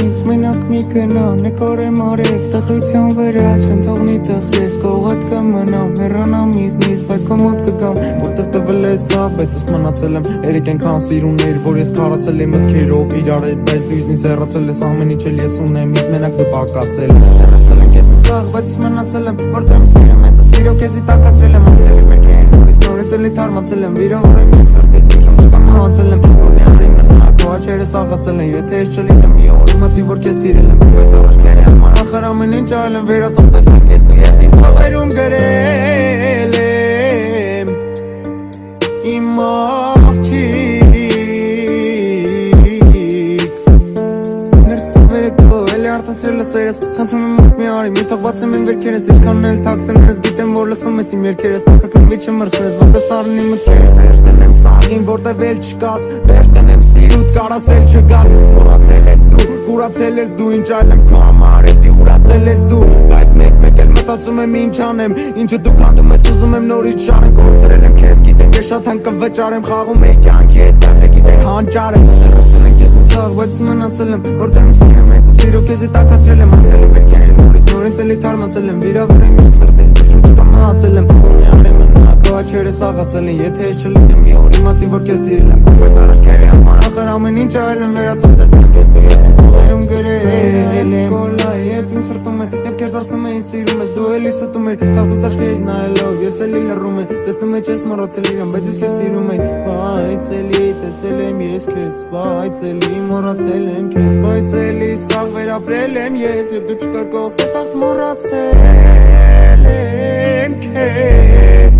ինձ մենակ մի գնա նկարեմ արև տխրության վրա չեմ թողնի տխրես կողատ կմնամ հեռանամ իզնից բայց քո մոտ կգամ որտեղ տվել ես ավ բայց ես մնացել եմ երեք այնքան սիրուներ որ ես քարացել եմ մտքերով իրար հետ բայց դու իզնից հեռացել ես ամեն ինչ էլ ես ունեմ ինձ մենակ դու պակասել ես հեռացել եմ քեզնից աղ բայց ես մնացել եմ որտեղ եմ սիրում մեծ սիրո քեզի տակացրել եմ անցել եմ երկեն նորից էլի թարմացել եմ վիրավորեմ ինձ սրտից բուժում չկամ մահացել եմ գոնե արի մնա քո աչքերս աղասել են եթե ես չլինեմ մի օր իմացի որ քեզ սիրել եմ բայց առաջ կերի համար ախր ամեն ինչ արել եմ վերածում տեսակ ես դու ես իմ փողերում գրել եմ իմ աղջիկ ներս վերեկո էլի արտացրել ես երես խնդրում եմ մոտ մի արի մի թող բացեմ իմ վերքերս ինչքան էլ թաքցեմ ես գիտեմ որ լսում ես իմ երգերս տակակնվի չմրսնես որտեղ սարնի մտքերս վերջ տնեմ սաղին որտեղ էլ չկաս վերջ տնեմ սիրուտ կարաս էլ չգաս մոռացել ես դու կուրացել ես դու ինչ այլ եմ քո համար էդի ուրացել ես դու բայց մեկ էլ մտածում եմ ինչ անեմ ինչը դու քանդում ես ուզում եմ նորից շարեմ կորցրել եմ քեզ գիտեմ ես շատ հանկվճար եմ խաղում եկ կյանքի հետ կամ գիտեմ հանճար եմ հեռացել եմ քեզնից աղ բայց մնացել եմ որտեղ եմ սիրում մեծ սիրո քեզի տակացրել եմ անցել եմ վերքային նորից էլի թարմացել եմ վիրավորեմ ինձ սրտից բուժում չկամ մահացել եմ գոնե արի մնա քո աչքերս աղասել են եթե ես չլինեմ մի օր իմացի որ քեզ սիրել եմ բայց առաջ կերի համար ախր ամեն ինչ արել եմ վերածում տեսակ ես դու ես իմ փողերում գրել եմ կոլա երբ իմ սրտում է երբ քեզ ասում էին սիրում ես դու էլի ստում ես թավուտ աչքերիդ նայելով ես էլի լռում եմ տեսնում ես ես մոռացել իրան բայց ես քեզ սիրում եմ բայց էլի տեսել եմ ես քեզ բայց էլի մոռացել եմ քեզ բայց էլի սաղ վերապրել եմ ես եւ դու չկար կողս հետ մոռացել եմ քեզ